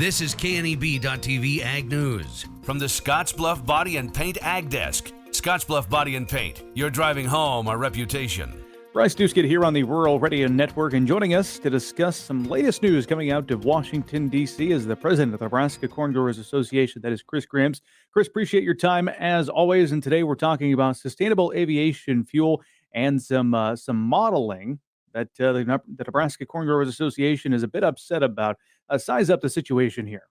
This is KNEB.TV Ag News from the Scottsbluff Body and Paint Ag Desk. Scottsbluff Body and Paint, you're driving home a reputation. Bryce Duskett here on the Rural Radio Network, and joining us to discuss some latest news coming out of Washington, D.C. is the president of the Nebraska Corn Growers Association. That is Chris Grims. Chris, appreciate your time as always. And today we're talking about sustainable aviation fuel and some modeling that the Nebraska Corn Growers Association is a bit upset about. Size up the situation here.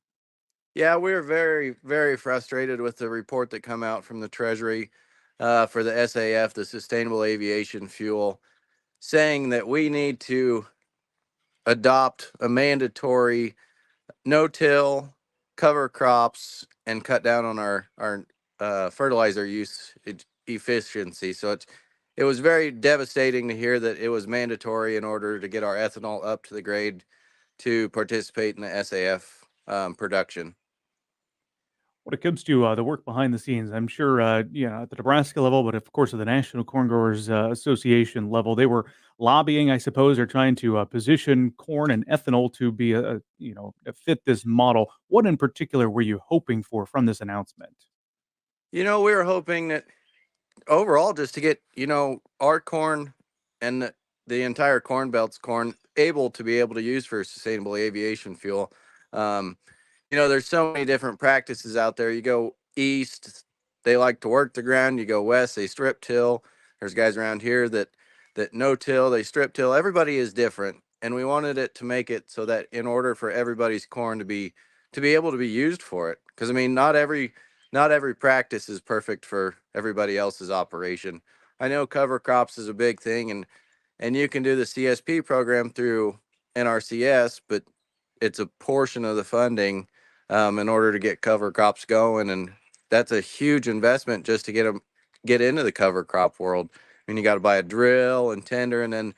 Yeah, we're very, very frustrated with the report that come out from the Treasury for the SAF, the sustainable aviation fuel, saying that we need to adopt a mandatory no-till, cover crops, and cut down on our fertilizer use efficiency. So it was very devastating to hear that it was mandatory in order to get our ethanol up to the grade to participate in the SAF production. When it comes to the work behind the scenes, I'm sure, at the Nebraska level, but of course at the National Corn Growers Association level, they were lobbying, I suppose, or trying to position corn and ethanol to be fit this model. What in particular were you hoping for from this announcement? We were hoping that overall just to get, our corn and the entire Corn Belt's corn able to use for sustainable aviation fuel. There's so many different practices out there. You go east, they like to work the ground. You go west, they strip till. There's guys around here that no till, they strip till. Everybody is different, and we wanted it to make it so that in order for everybody's corn to be able to be used for it, because not every practice is perfect for everybody else's operation. I know cover crops is a big thing, and you can do the CSP program through NRCS, but it's a portion of the funding in order to get cover crops going, and that's a huge investment just to get into the cover crop world. You got to buy a drill and tender, and then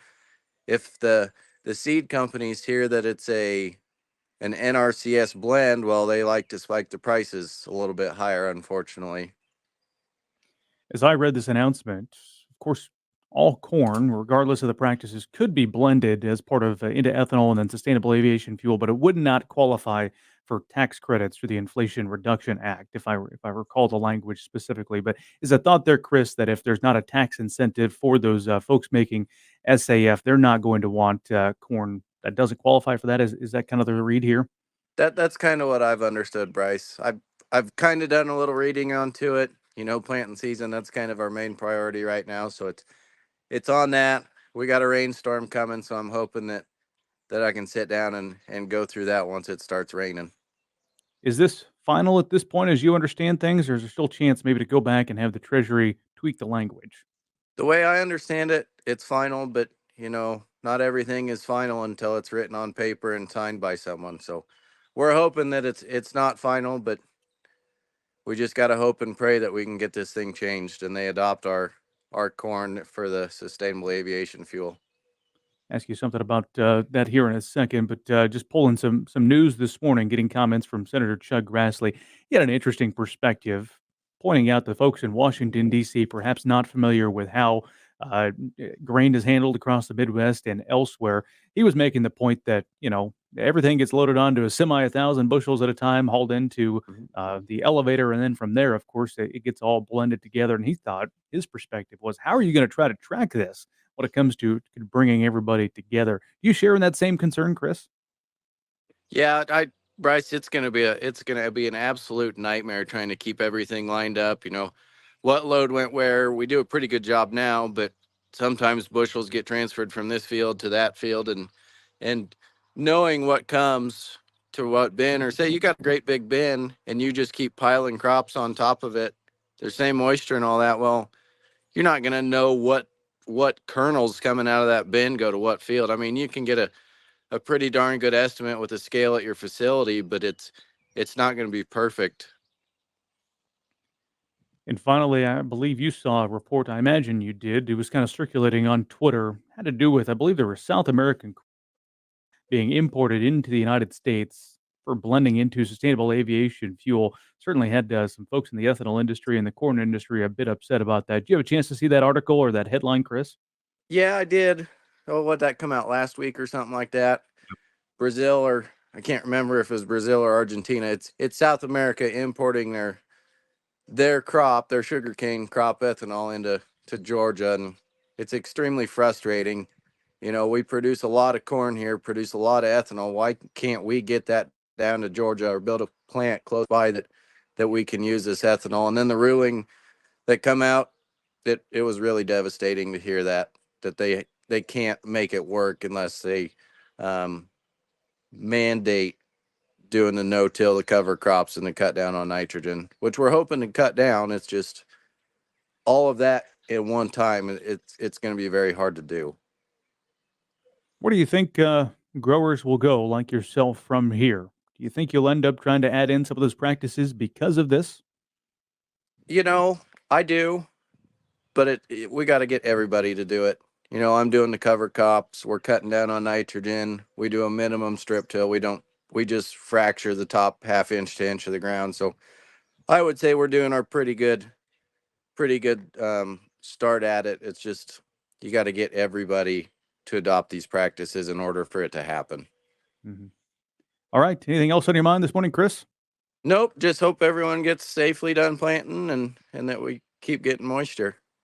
if the seed companies hear that it's an NRCS blend, well, they like to spike the prices a little bit higher, unfortunately. As I read this announcement, of course, all corn, regardless of the practices, could be blended as part of into ethanol and then sustainable aviation fuel, but it would not qualify for tax credits through the Inflation Reduction Act, if I recall the language specifically. But is a thought there, Chris, that if there's not a tax incentive for those folks making SAF, they're not going to want corn that doesn't qualify for that? Is that kind of the read here? That's kind of what I've understood, Bryce. I've kind of done a little reading onto it. Planting season, that's kind of our main priority right now. So it's on that. We got a rainstorm coming, so I'm hoping that I can sit down and go through that once it starts raining. Is this final at this point as you understand things, or is there still a chance maybe to go back and have the Treasury tweak the language? The way I understand it, it's final, but, not everything is final until it's written on paper and signed by someone. So we're hoping that it's not final, but we just got to hope and pray that we can get this thing changed and they adopt our corn for the sustainable aviation fuel. Ask you something about that here in a second, but just pulling some news this morning, getting comments from Senator Chuck Grassley. He had an interesting perspective, pointing out that folks in Washington, D.C., perhaps not familiar with how grain is handled across the Midwest and elsewhere. He was making the point that, everything gets loaded onto a semi 1,000 bushels at a time, hauled into the elevator, and then from there, of course, it gets all blended together. And he thought his perspective was, how are you going to try to track this when it comes to bringing everybody together? You sharing that same concern, Chris? Yeah, Bryce, it's gonna be an absolute nightmare trying to keep everything lined up. What load went where. We do a pretty good job now, but sometimes bushels get transferred from this field to that field, and knowing what comes to what bin, or say you got a great big bin and you just keep piling crops on top of it, there's same moisture and all that. Well, you're not gonna know what kernels coming out of that bin go to what field. You can get a pretty darn good estimate with a scale at your facility, but it's not going to be perfect. And finally, I believe you saw a report, I imagine you did. It was kind of circulating on Twitter, had to do with, I believe there were South American being imported into the United States for blending into sustainable aviation fuel. Certainly had some folks in the ethanol industry and the corn industry a bit upset about that. Do you have a chance to see that article or that headline, Chris? Yeah, I did. Oh, what that come out last week or something like that? Brazil I can't remember if it was Brazil or Argentina. It's South America importing their crop, their sugarcane crop ethanol to Georgia, and it's extremely frustrating. We produce a lot of corn here, produce a lot of ethanol. Why can't we get that down to Georgia or build a plant close by that we can use this ethanol? And then the ruling that come out, it was really devastating to hear that they can't make it work unless they mandate doing the no-till to cover crops and to cut down on nitrogen, which we're hoping to cut down. It's just all of that at one time. It's going to be very hard to do. Where do you think growers will go, like yourself, from here? Do you think you'll end up trying to add in some of those practices because of this? I do, but we got to get everybody to do it. I'm doing the cover crops. We're cutting down on nitrogen. We do a minimum strip till. We just fracture the top half inch to inch of the ground. So I would say we're doing our pretty good start at it. It's just, you got to get everybody to adopt these practices in order for it to happen. Mm-hmm. All right. Anything else on your mind this morning, Chris? Nope. Just hope everyone gets safely done planting and that we keep getting moisture.